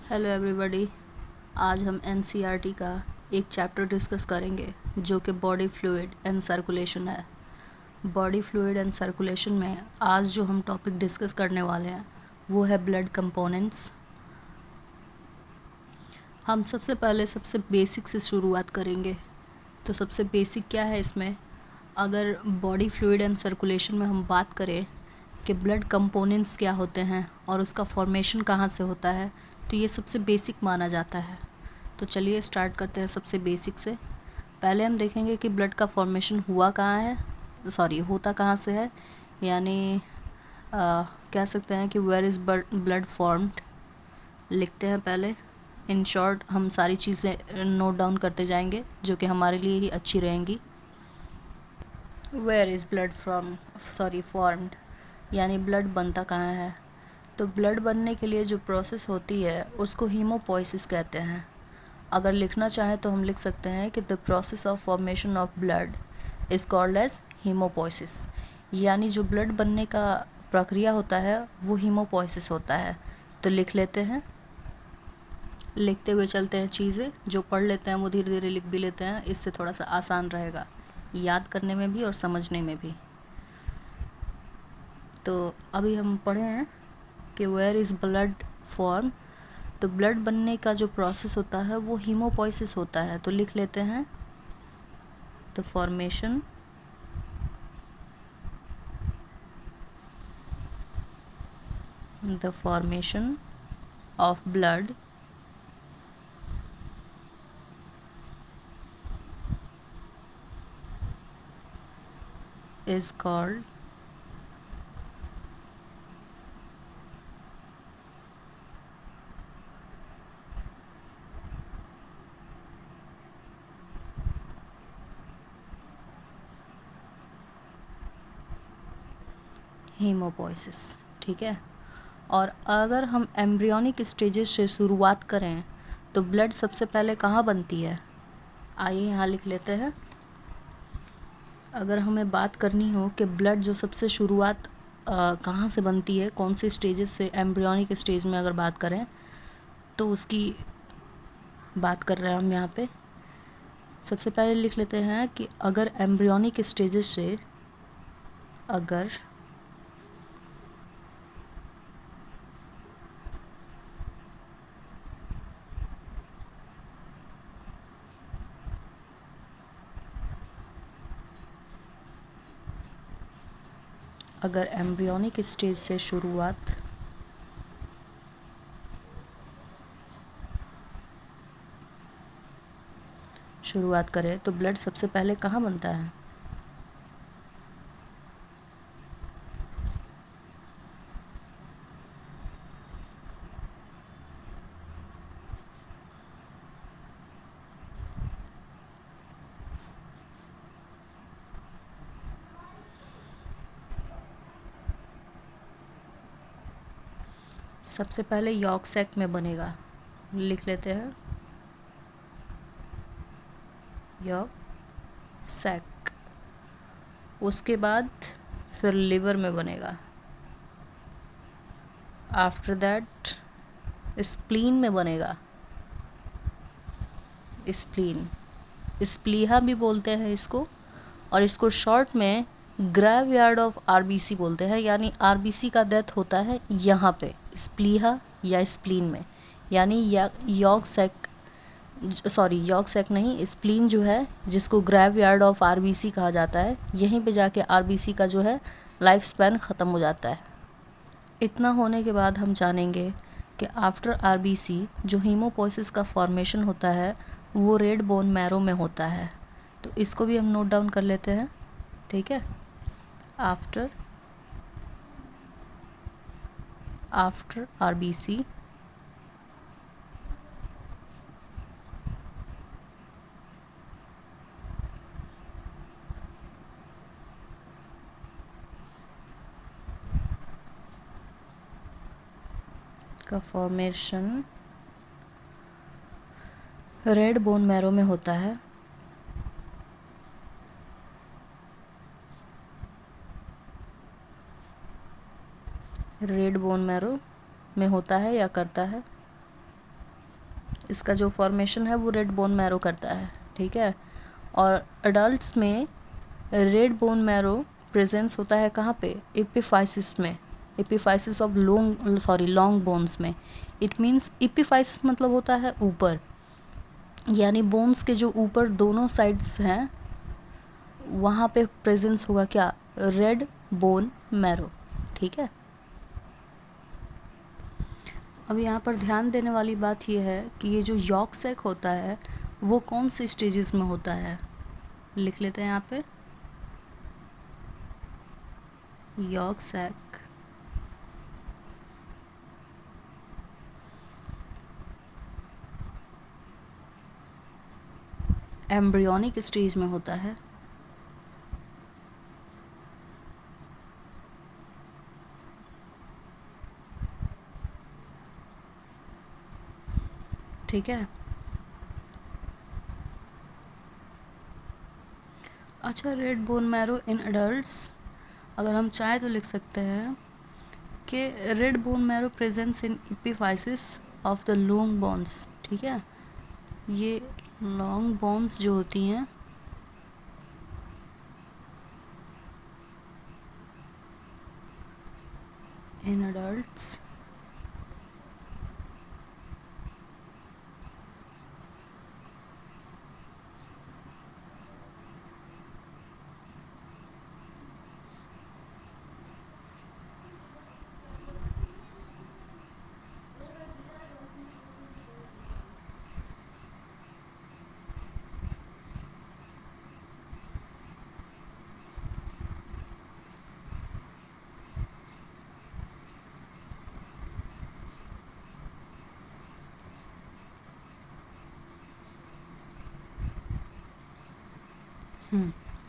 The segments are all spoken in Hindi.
Hello everybody. आज हम एनसीईआरटी का एक चैप्टर डिस्कस करेंगे जो कि बॉडी फ्लूइड एंड सर्कुलेशन है। बॉडी फ्लूइड एंड सर्कुलेशन में आज जो हम टॉपिक डिस्कस करने वाले हैं वो है ब्लड कंपोनेंट्स। हम सबसे पहले सबसे बेसिक से शुरुआत करेंगे। तो सबसे बेसिक क्या है इसमें, अगर बॉडी फ्लूइड एंड सर्कुलेशन में हम बात करें कि ब्लड कंपोनेंट्स क्या होते हैं और उसका फॉर्मेशन कहाँ से होता है, तो ये सबसे बेसिक माना जाता है। तो चलिए स्टार्ट करते हैं सबसे बेसिक से। पहले हम देखेंगे कि ब्लड का फॉर्मेशन होता कहाँ से है, यानी कह सकते हैं कि वेयर इज़ ब्लड फॉर्म्ड। लिखते हैं पहले। इन शॉर्ट हम सारी चीज़ें नोट डाउन करते जाएंगे जो कि हमारे लिए ही अच्छी रहेंगी। वेयर इज़ ब्लड फॉर्म्ड, यानी ब्लड बनता कहाँ है। तो ब्लड बनने के लिए जो प्रोसेस होती है उसको हीमोपोइसिस कहते हैं। अगर लिखना चाहें तो हम लिख सकते हैं कि the process of formation of blood is called as haemopoiesis, यानी जो ब्लड बनने का प्रक्रिया होता है वो हीमोपोइसिस होता है। तो लिख लेते हैं, लिखते हुए चलते हैं। चीज़ें जो पढ़ लेते हैं वो धीरे धीरे लिख भी लेते हैं, इससे थोड़ा सा आसान रहेगा याद करने में भी और समझने में भी। तो अभी हम पढ़े हैं कि वेयर इज़ ब्लड फॉर्म। तो ब्लड बनने का जो प्रोसेस होता है वो हीमोपोइसिस होता है। तो लिख लेते हैं the formation of blood is called haemopoiesis. ठीक है। और अगर हम एम्ब्रियोनिक स्टेजेस से शुरुआत करें तो ब्लड सबसे पहले कहाँ बनती है, आइए यहाँ लिख लेते हैं। अगर हमें बात करनी हो कि ब्लड जो सबसे शुरुआत कहाँ से बनती है, कौन से स्टेजेस से, एम्ब्रियोनिक स्टेज में अगर बात करें तो उसकी बात कर रहे हैं हम यहाँ पे। सबसे पहले लिख लेते हैं कि अगर एम्ब्रियोनिक स्टेजेस से अगर एम्ब्रियोनिक स्टेज से शुरुआत करें तो ब्लड सबसे पहले कहाँ बनता है। सबसे पहले यॉर्क सैक में बनेगा। लिख लेते हैं यॉर्क सैक। उसके बाद फिर लिवर में बनेगा। आफ्टर दैट स्प्लीन में बनेगा। स्प्लीहा भी बोलते हैं इसको, और इसको शॉर्ट में ग्रेवयार्ड ऑफ आरबीसी बोलते हैं, यानी आरबीसी का डेथ होता है यहाँ पे स्प्लीहा या स्प्लीन में। यानी यॉर्क सैक नहीं, स्प्लीन जो है जिसको ग्रेवयार्ड ऑफ आरबीसी कहा जाता है, यहीं पे जाके आरबीसी का जो है लाइफ स्पैन ख़त्म हो जाता है। इतना होने के बाद हम जानेंगे कि आफ्टर आरबीसी जो हीमोपोइसिस का फॉर्मेशन होता है वो रेड बोन मैरो में होता है। तो इसको भी हम नोट डाउन कर लेते हैं। ठीक है। आफ्टर आरबीसी का फॉर्मेशन रेड बोन मैरो में होता है। रेड बोन मैरो में होता है या करता है। इसका जो फॉर्मेशन है वो रेड बोन मैरो करता है, ठीक है। और अडल्ट्स में रेड बोन मैरो प्रेजेंस होता है कहाँ पे, एपिफाइसिस में, एपिफाइसिस ऑफ लॉन्ग बोन्स में। इट मीन्स एपिफाइसिस मतलब होता है ऊपर, यानी बोन्स के जो ऊपर दोनों साइड्स हैं वहाँ पे प्रेजेंस होगा क्या, रेड बोन मैरो, ठीक है। अब यहाँ पर ध्यान देने वाली बात यह है कि ये जो यॉर्क सैक होता है वो कौन से स्टेजेस में होता है, लिख लेते हैं यहाँ पे, यॉर्क सैक एम्ब्रियोनिक स्टेज में होता है, ठीक है। अच्छा, red bone marrow in adults, अगर हम चाहें तो लिख सकते हैं कि red bone marrow presence in epiphysis of the long bones, ठीक है। ये लॉन्ग बोन्स जो होती हैं इन एडल्ट्स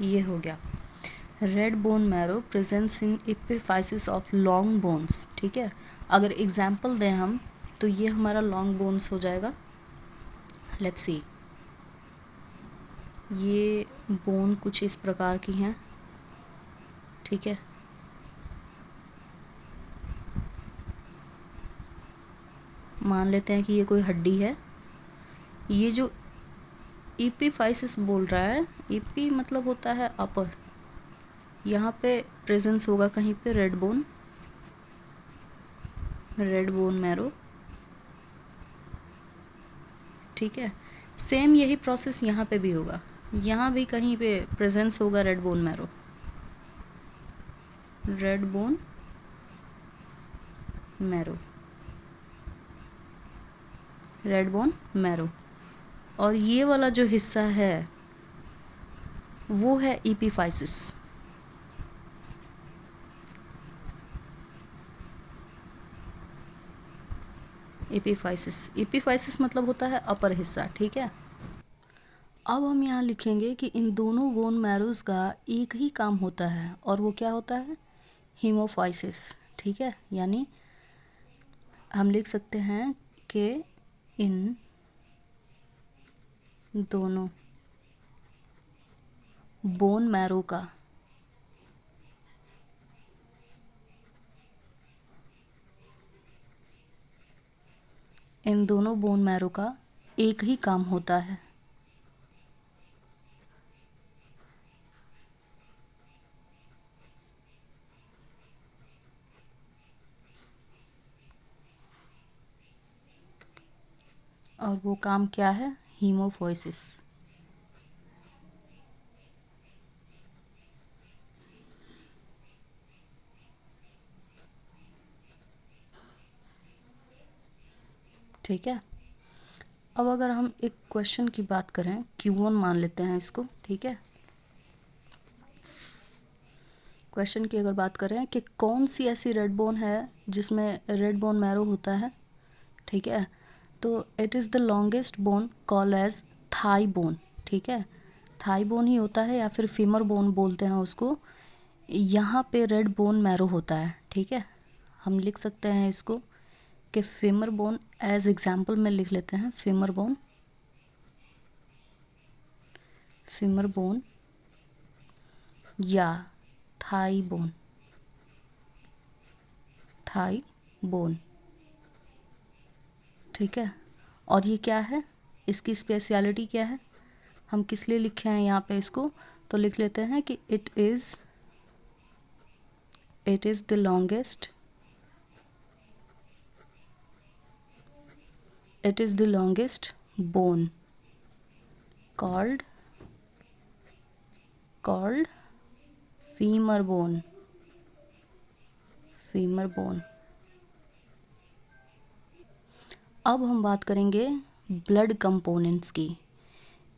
ये हो गया red bone marrow presence in epiphysis of long bones, ठीक है। अगर एग्जाम्पल दें हम तो ये हमारा लॉन्ग बोन्स हो जाएगा, लेट्स सी, ये बोन कुछ इस प्रकार की हैं, ठीक है। मान लेते हैं कि ये कोई हड्डी है। ये जो एपिफाइसिस बोल रहा है, एपी मतलब होता है अपर, यहाँ पे प्रेजेंस होगा कहीं पे रेड बोन मैरो, ठीक है। सेम यही प्रोसेस यहाँ पे भी होगा, यहाँ भी कहीं पे प्रेजेंस होगा रेड बोन मैरो, और ये वाला जो हिस्सा है वो है एपिफाइसिस, एपिफाइसिस मतलब होता है अपर हिस्सा, ठीक है। अब हम यहाँ लिखेंगे कि इन दोनों बोन मैरोज का एक ही काम होता है और वो क्या होता है, हीमोफाइसिस, ठीक है। यानी हम लिख सकते हैं कि इन दोनों बोन मैरो का एक ही काम होता है, और वो काम क्या है, हीमोफाइसिस, ठीक है। अब अगर हम एक क्वेश्चन की बात करें, Q1 मान लेते हैं इसको, ठीक है। क्वेश्चन की अगर बात करें कि कौन सी ऐसी रेड बोन है जिसमें रेड बोन मैरो होता है, ठीक है। तो it is the longest bone call as thigh bone, ठीक है। थाई बोन ही होता है या फिर फीमर बोन बोलते हैं उसको, यहाँ पे रेड बोन मैरो होता है, ठीक है। हम लिख सकते हैं इसको कि फीमर बोन, एज एग्जाम्पल में लिख लेते हैं फीमर बोन या थाई बोन, ठीक है। और ये क्या है, इसकी स्पेशलिटी क्या है, हम किस लिए लिखे हैं यहाँ पे इसको, तो लिख लेते हैं कि it is the longest, it is the longest bone called femur bone. अब हम बात करेंगे ब्लड कंपोनेंट्स की.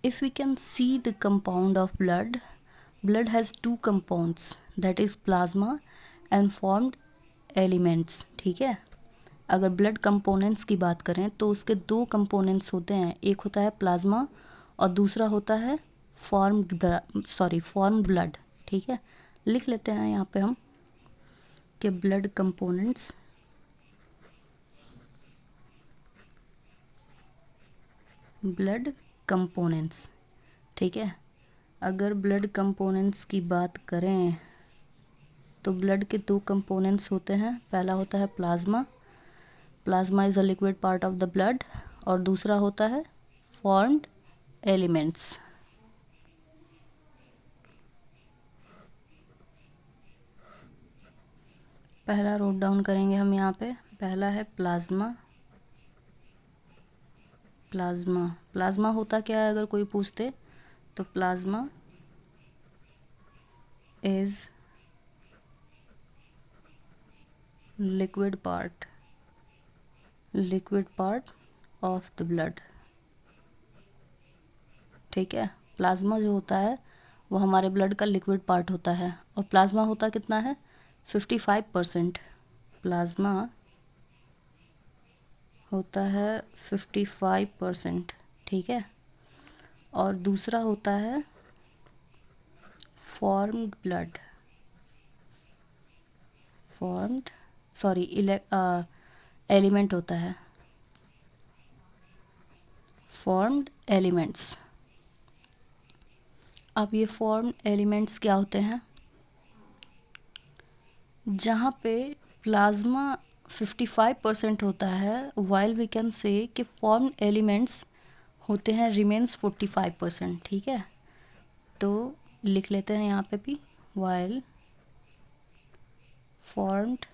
If we can see the compound of blood has two compounds, that is plasma and formed elements. ठीक है, अगर ब्लड कंपोनेंट्स की बात करें तो उसके दो कंपोनेंट्स होते हैं, एक होता है प्लाज्मा और दूसरा होता है फॉर्म्ड ब्लड. ठीक है, लिख लेते हैं यहाँ पे हम कि ब्लड कंपोनेंट्स. ठीक है, अगर ब्लड कंपोनेंट्स की बात करें तो ब्लड के दो कंपोनेंट्स होते हैं, पहला होता है plasma is a liquid part of the blood, और दूसरा होता है फॉर्म्ड एलिमेंट्स. पहला नोट डाउन करेंगे हम यहाँ पे, पहला है प्लाज्मा होता क्या है अगर कोई पूछते, तो plasma is liquid part of the blood. ठीक है, प्लाज्मा जो होता है वो हमारे ब्लड का लिक्विड पार्ट होता है, और प्लाज्मा होता कितना है, 55%. प्लाज्मा होता है 55%. ठीक है, और दूसरा होता है एलिमेंट होता है, फॉर्म्ड एलिमेंट्स. अब ये फॉर्म्ड एलिमेंट्स क्या होते हैं, जहाँ पे प्लाज्मा 55% होता है, वाइल वी कैन से कि फॉर्म्ड एलिमेंट्स होते हैं रिमेन्स 45%. ठीक है, तो लिख लेते हैं यहाँ पे भी, वाइल फॉर्म्ड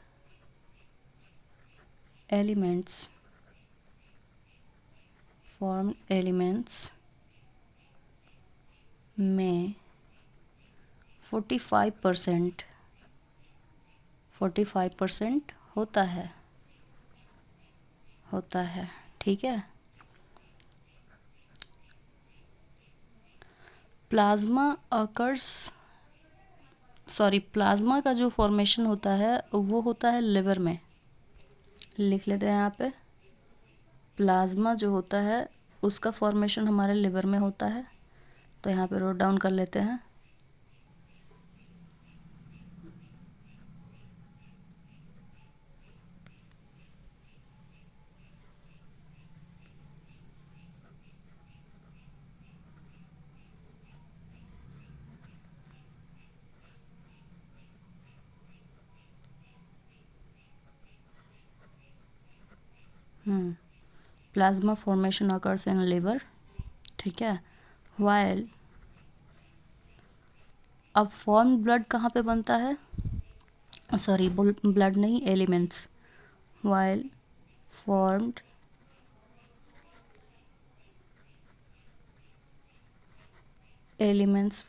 एलिमेंट्स में 45% होता है. ठीक है, प्लाज्मा का जो फॉर्मेशन होता है वो होता है लिवर में. लिख लेते हैं यहाँ पे, प्लाज्मा जो होता है उसका फॉर्मेशन हमारे लिवर में होता है, तो यहाँ पे नोट डाउन कर लेते हैं. Plasma formation occurs in liver. ठीक है, वाइल अब फॉर्म ब्लड कहाँ पे बनता है, ब्लड नहीं, elements. While formed elements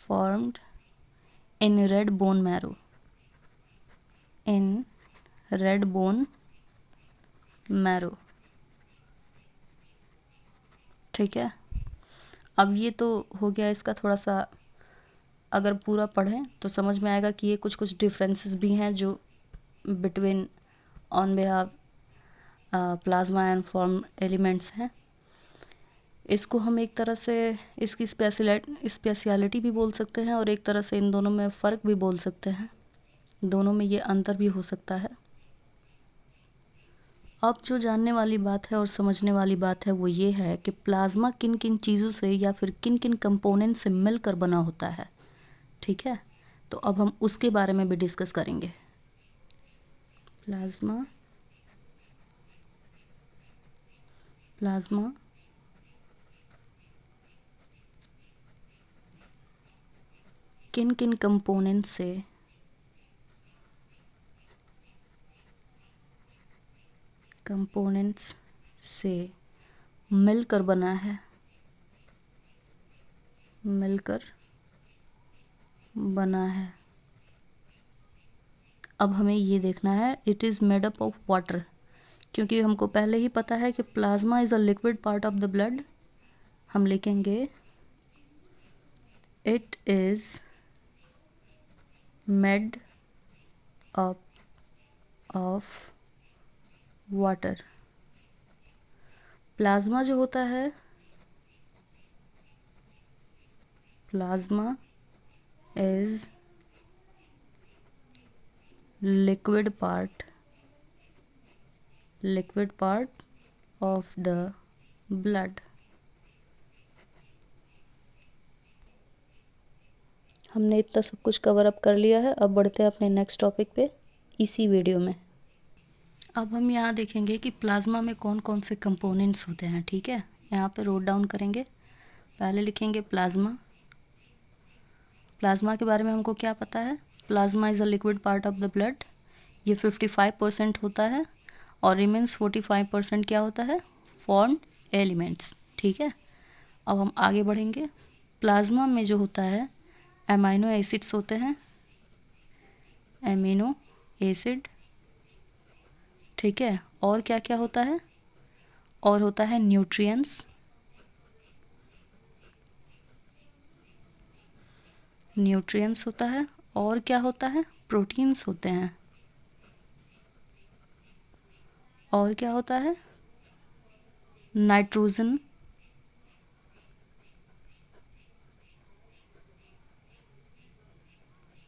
formed in red bone marrow. ठीक है, अब ये तो हो गया इसका थोड़ा सा, अगर पूरा पढ़ें तो समझ में आएगा कि ये कुछ डिफरेंसेस भी हैं जो between on behalf plasma and form elements हैं. इसको हम एक तरह से इसकी स्पेशलिटी भी बोल सकते हैं, और एक तरह से इन दोनों में फ़र्क भी बोल सकते हैं, दोनों में ये अंतर भी हो सकता है. अब जो जानने वाली बात है और समझने वाली बात है वो ये है कि प्लाज्मा किन किन चीज़ों से या फिर किन किन कंपोनेंट से मिलकर बना होता है. ठीक है, तो अब हम उसके बारे में भी डिस्कस करेंगे. प्लाज्मा प्लाज्मा किन किन कंपोनेंट्स से मिलकर बना है, अब हमें ये देखना है it is made up of water, क्योंकि हमको पहले ही पता है कि plasma is a liquid part of the blood. हम लिखेंगे it is made up of water. Plasma जो होता है, plasma is liquid part of the blood. हमने इतना सब कुछ कवर अप कर लिया है। अब बढ़ते हैं अपने नेक्स्ट टॉपिक पे इसी वीडियो में। अब हम यहाँ देखेंगे कि प्लाज्मा में कौन कौन से कंपोनेंट्स होते हैं। ठीक है, यहाँ पे नोट डाउन करेंगे। पहले लिखेंगे प्लाज्मा के बारे में हमको क्या पता है। Plasma is a liquid part of the blood. ये 55% होता है और रिमेन्स 45% क्या होता है, फॉर्म्ड एलिमेंट्स। ठीक है, अब हम आगे बढ़ेंगे। प्लाज्मा में जो होता है एमाइनो एसिड्स होते हैं, एमिनो एसिड। ठीक है, और क्या क्या होता है, और होता है न्यूट्रिएंट्स, होता है। और क्या होता है, प्रोटीन्स होते हैं। और क्या होता है, नाइट्रोजन,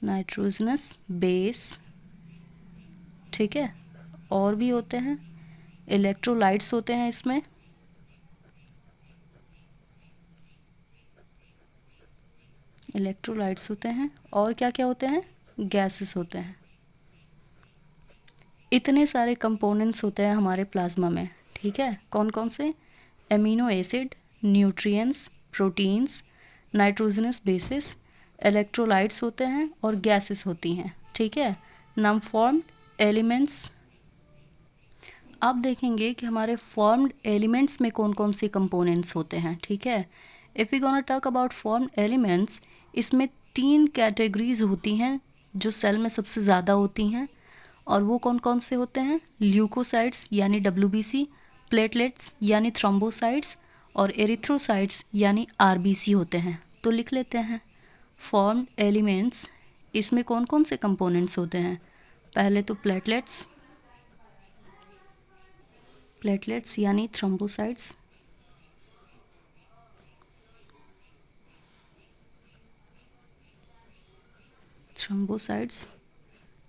नाइट्रोजनस बेस। ठीक है, और भी होते हैं इलेक्ट्रोलाइट्स होते हैं इसमें। इलेक्ट्रोलाइट्स होते हैं और क्या क्या होते हैं, गैसेस होते हैं। इतने सारे कंपोनेंट्स होते हैं हमारे प्लाज्मा में। ठीक है, कौन कौन से, amino acid, nutrients, proteins, nitrogenous bases, electrolytes होते हैं और गैसेस होती हैं। ठीक है, नाम फॉर्म्ड एलिमेंट्स। अब देखेंगे कि हमारे फॉर्म्ड एलिमेंट्स में कौन कौन सी कंपोनेंट्स होते हैं। ठीक है, if we gonna talk about formed elements, इसमें 3 कैटेगरीज होती हैं जो सेल में सबसे ज़्यादा होती हैं, और वो कौन कौन से होते हैं, ल्यूकोसाइट्स यानी WBC, प्लेटलेट्स यानी थ्रोम्बोसाइट्स और एरिथ्रोसाइट्स यानी RBC होते हैं। तो लिख लेते हैं फॉर्म्ड एलिमेंट्स, इसमें कौन कौन से कंपोनेंट्स होते हैं। पहले तो प्लेटलेट्स यानी थ्रोम्बोसाइट्स,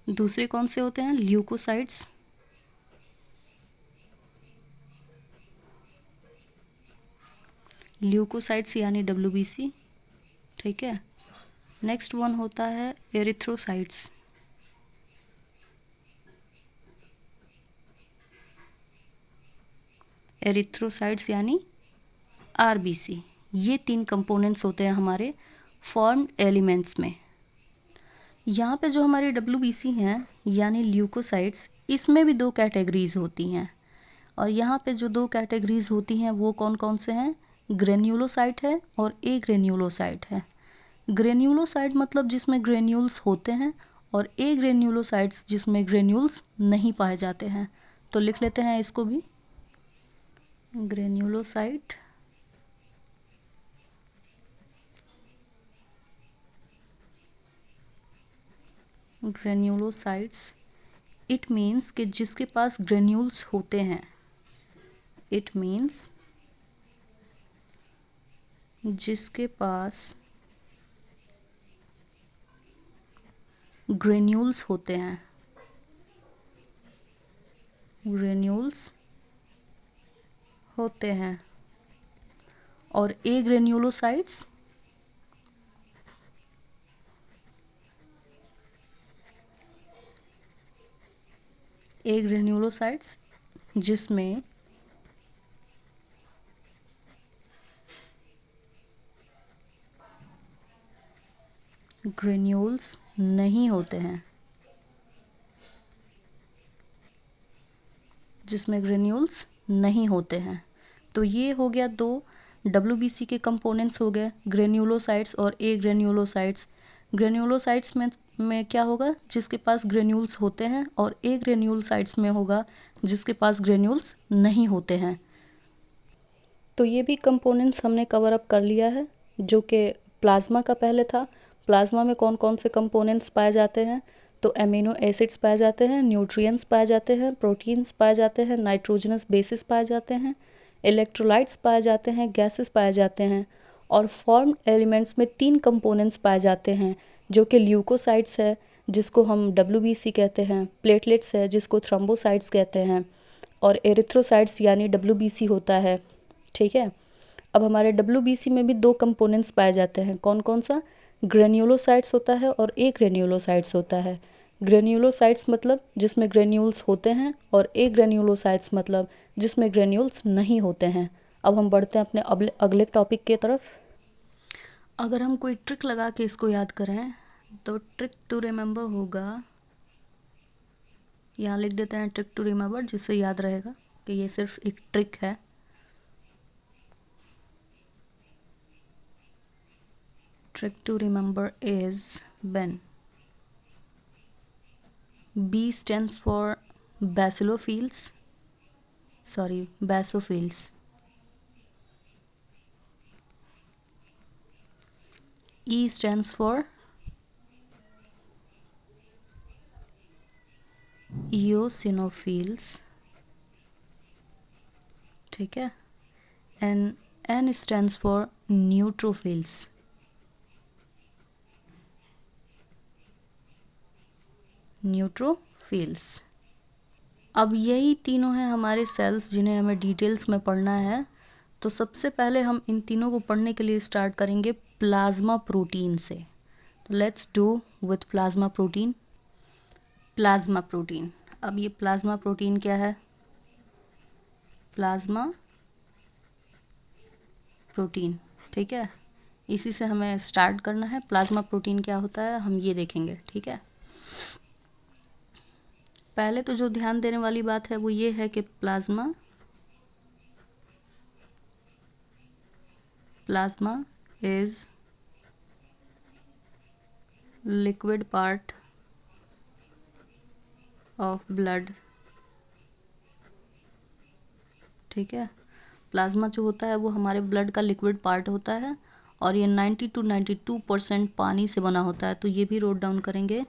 दूसरे कौन से होते हैं, ल्यूकोसाइट्स, यानी WBC। ठीक है, नेक्स्ट वन होता है एरिथ्रोसाइट्स, यानी RBC। ये 3 कंपोनेंट्स होते हैं हमारे फॉर्म्ड एलिमेंट्स में। यहाँ पे जो हमारे WBC हैं यानी ल्यूकोसाइट्स, इसमें भी 2 कैटेगरीज होती हैं, और यहाँ पे जो 2 कैटेगरीज होती हैं वो कौन कौन से हैं, ग्रेन्युलोसाइट है और ग्रेन्युलोसाइट है। ग्रेन्युलोसाइट मतलब जिसमें ग्रेन्यूल्स होते हैं, और ग्रेन्युलोसाइट्स जिसमें ग्रेन्यूल्स नहीं पाए जाते हैं। तो लिख लेते हैं इसको भी, ग्रेन्युलोसाइट ग्रेन्युलोसाइट्स इट मीन्स कि जिसके पास ग्रेन्यूल्स होते हैं, इट मीन्स जिसके पास ग्रेन्यूल्स होते हैं, और ग्रेन्युलोसाइट्स जिसमें ग्रेन्यूल्स नहीं होते हैं, जिसमें ग्रेन्यूल्स नहीं होते हैं। तो ये हो गया दो WBC के कंपोनेंट्स हो गए, ग्रेन्यूलोसाइट्स और ए ग्रेन्यूलोसाइट्स। ग्रेन्यूलोसाइट्स में क्या होगा, जिसके पास ग्रेन्यूल्स होते हैं, और ए ग्रेन्यूलोसाइट्स में होगा जिसके पास ग्रेन्यूल्स नहीं होते हैं। तो ये भी कंपोनेंट्स हमने कवर अप कर लिया है, जो कि प्लाज्मा का पहले था। प्लाज्मा में कौन कौन से कंपोनेंट्स पाए जाते हैं, तो अमीनो एसिड्स पाए जाते हैं, न्यूट्रिएंट्स पाए जाते हैं, प्रोटीन्स पाए जाते हैं, नाइट्रोजनस बेसिस पाए जाते हैं, इलेक्ट्रोलाइट्स पाए जाते हैं, गैसेस पाए जाते हैं, और फॉर्म एलिमेंट्स में 3 कंपोनेंट्स पाए जाते हैं, जो कि ल्यूकोसाइट्स है जिसको हम WBC कहते हैं, प्लेटलेट्स है जिसको थ्रोम्बोसाइट्स कहते हैं, और एरिथ्रोसाइट्स यानी WBC होता है। ठीक है, अब हमारे WBC में भी 2 कंपोनेंट्स पाए जाते हैं, कौन कौन सा, ग्रेन्यूलोसाइट्स होता है और ए ग्रेन्यूलोसाइट्स होता है। ग्रेन्यूलोसाइट्स मतलब जिसमें ग्रेन्यूल्स होते हैं, और ए ग्रेन्यूलोसाइट्स मतलब जिसमें ग्रेन्यूल्स नहीं होते हैं। अब हम बढ़ते हैं अपने अगले टॉपिक की तरफ। अगर हम कोई ट्रिक लगा के इसको याद करें तो ट्रिक टू रिमेंबर होगा, यहाँ लिख देते हैं ट्रिक टू रिमेंबर, जिससे याद रहेगा कि ये सिर्फ एक ट्रिक है। Trick to remember is when B stands for basophils, E stands for eosinophils, ठीक है, and N stands for neutrophils, अब यही तीनों हैं हमारे सेल्स जिन्हें हमें डिटेल्स में पढ़ना है। तो सबसे पहले हम इन तीनों को पढ़ने के लिए स्टार्ट करेंगे प्लाज्मा प्रोटीन से। तो let's do with plasma protein. Plasma protein, अब ये प्लाज्मा प्रोटीन क्या है, प्लाज्मा प्रोटीन, ठीक है, इसी से हमें स्टार्ट करना है। प्लाज्मा प्रोटीन क्या होता है हम ये देखेंगे, ठीक है। पहले तो जो ध्यान देने वाली बात है वो ये है कि plasma is liquid part of blood, ठीक है। प्लाज्मा जो होता है वो हमारे ब्लड का लिक्विड पार्ट होता है, और ये 90 to 92% पानी से बना होता है। तो ये भी नोट डाउन करेंगे,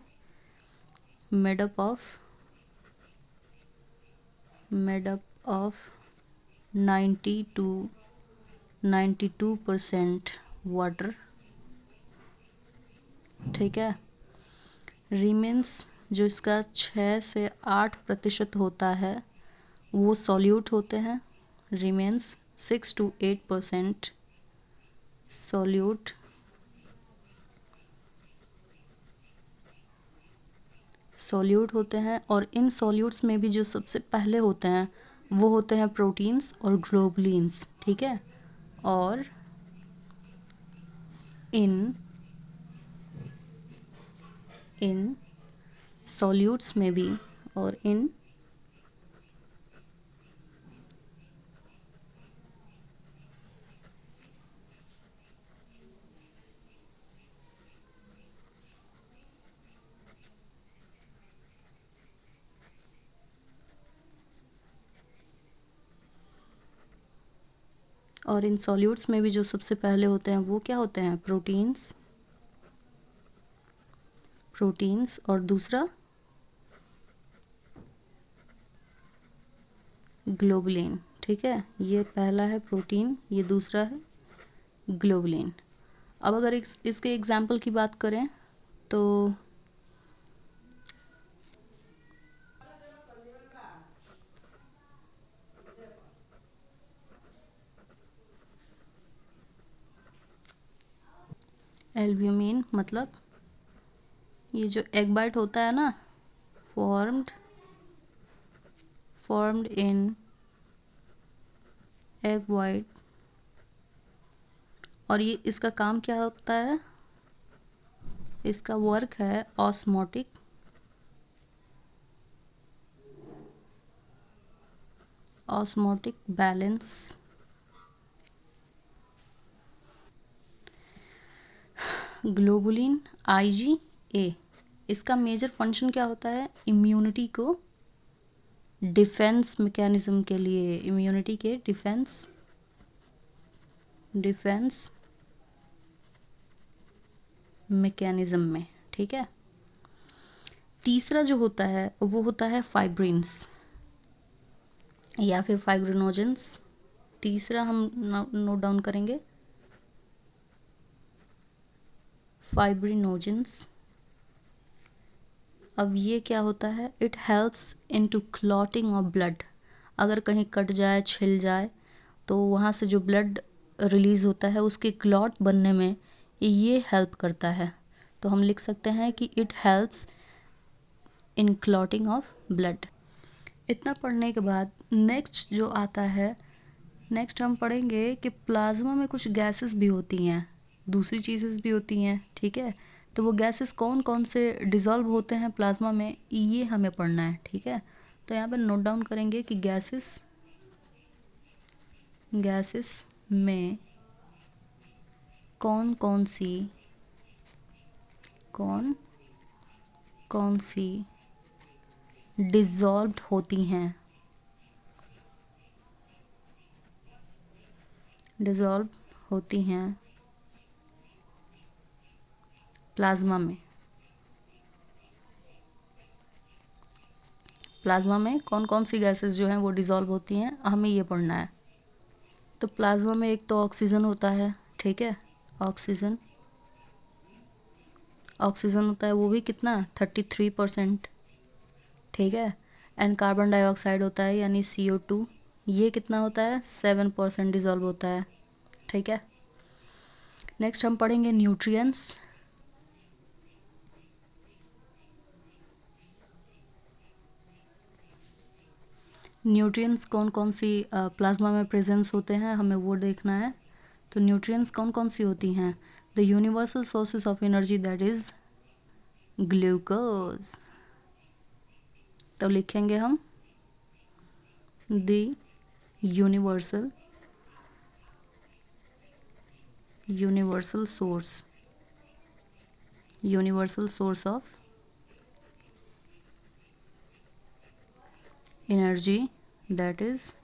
made up of 90 to 92% water, ठीक है। रिमेन्स जो इसका 6 से 8% होता है वो सॉल्यूट होते हैं। रिमेन्स 6 to 8% सॉल्यूट होते हैं, और इन सॉल्यूट्स में भी जो सबसे पहले होते हैं वो होते हैं प्रोटीन्स और ग्लोबुलिन्स, ठीक है। और इन सॉल्यूट्स में भी और इन सॉल्यूट्स में भी जो सबसे पहले होते हैं वो क्या होते हैं, प्रोटीन्स, और दूसरा ग्लोबुलिन, ठीक है। ये पहला है प्रोटीन, ये दूसरा है ग्लोबुलिन। अब अगर इसके एग्जाम्पल की बात करें तो एल्ब्यूमिन, मतलब ये जो एग बाइट होता है ना, फॉर्म्ड इन एग वाइट, और ये इसका काम क्या होता है, इसका वर्क है ऑस्मोटिक बैलेंस। ग्लोबुलिन IgA, इसका मेजर फंक्शन क्या होता है? इम्यूनिटी को डिफेंस मैकेनिज्म के लिए, इम्यूनिटी के डिफेंस मैकेनिज्म में, ठीक है। तीसरा जो होता है वो होता है फाइब्रिन्स या फिर फाइब्रिनोजेंस। तीसरा हम नोट डाउन करेंगे, फाइब्रिनोजेंस। अब ये क्या होता है? It helps into clotting of blood. अगर कहीं कट जाए, छिल जाए, तो वहाँ से जो ब्लड रिलीज़ होता है उसके क्लॉट बनने में ये हेल्प करता है। तो हम लिख सकते हैं कि it helps in clotting of blood. इतना पढ़ने के बाद नेक्स्ट जो आता है, नेक्स्ट हम पढ़ेंगे कि प्लाज्मा में कुछ गैसेस भी होती हैं, दूसरी चीज़ें भी होती हैं, ठीक है। तो वो गैसेस कौन कौन से डिज़ोल्व होते हैं प्लाज्मा में, ये हमें पढ़ना है, ठीक है। तो यहाँ पर नोट डाउन करेंगे कि गैसेस में कौन कौन सी डिज़ोल्व्ड होती हैं, प्लाज्मा में। प्लाज्मा में कौन कौन सी गैसेस जो हैं वो डिज़ोल्व होती हैं, हमें ये पढ़ना है। तो प्लाज्मा में एक तो ऑक्सीजन होता है, ठीक है, ऑक्सीजन होता है, वो भी कितना, 33%, ठीक है। एंड कार्बन डाइऑक्साइड होता है यानी CO2, ये कितना होता है, 7% डिज़ोल्व होता है, ठीक है। नेक्स्ट हम पढ़ेंगे न्यूट्रिएंट्स। न्यूट्रिएंट्स कौन कौन सी प्लाज्मा में प्रेजेंस होते हैं, हमें वो देखना है। तो न्यूट्रिएंट्स कौन कौन सी होती हैं? The universal sources of energy that is glucose. तो लिखेंगे हम the universal source of energy that is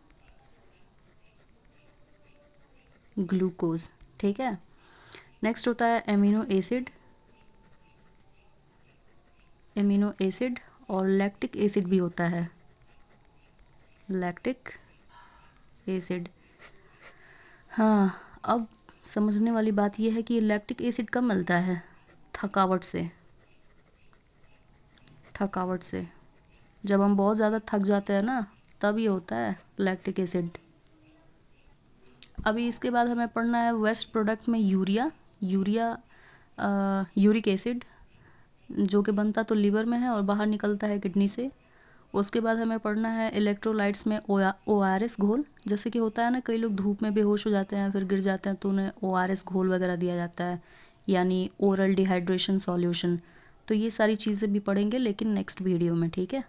glucose, ठीक है। नेक्स्ट होता है एमिनो एसिड और लैक्टिक एसिड भी होता है, लैक्टिक एसिड। हाँ, अब समझने वाली बात यह है कि ये लैक्टिक एसिड कब मिलता है? थकावट से। जब हम बहुत ज़्यादा थक जाते हैं ना, तब ये होता है लैक्टिक एसिड। अभी इसके बाद हमें पढ़ना है वेस्ट प्रोडक्ट में यूरिक एसिड, जो कि बनता तो लीवर में है और बाहर निकलता है किडनी से। उसके बाद हमें पढ़ना है इलेक्ट्रोलाइट्स में ORS घोल। जैसे कि होता है ना, कई लोग धूप में बेहोश हो जाते हैं, फिर गिर जाते हैं, तो उन्हें ORS घोल वगैरह दिया जाता है, यानी ओरल डिहाइड्रेशन सॉल्यूशन। तो ये सारी चीज़ें भी पढ़ेंगे, लेकिन नेक्स्ट वीडियो में, ठीक है।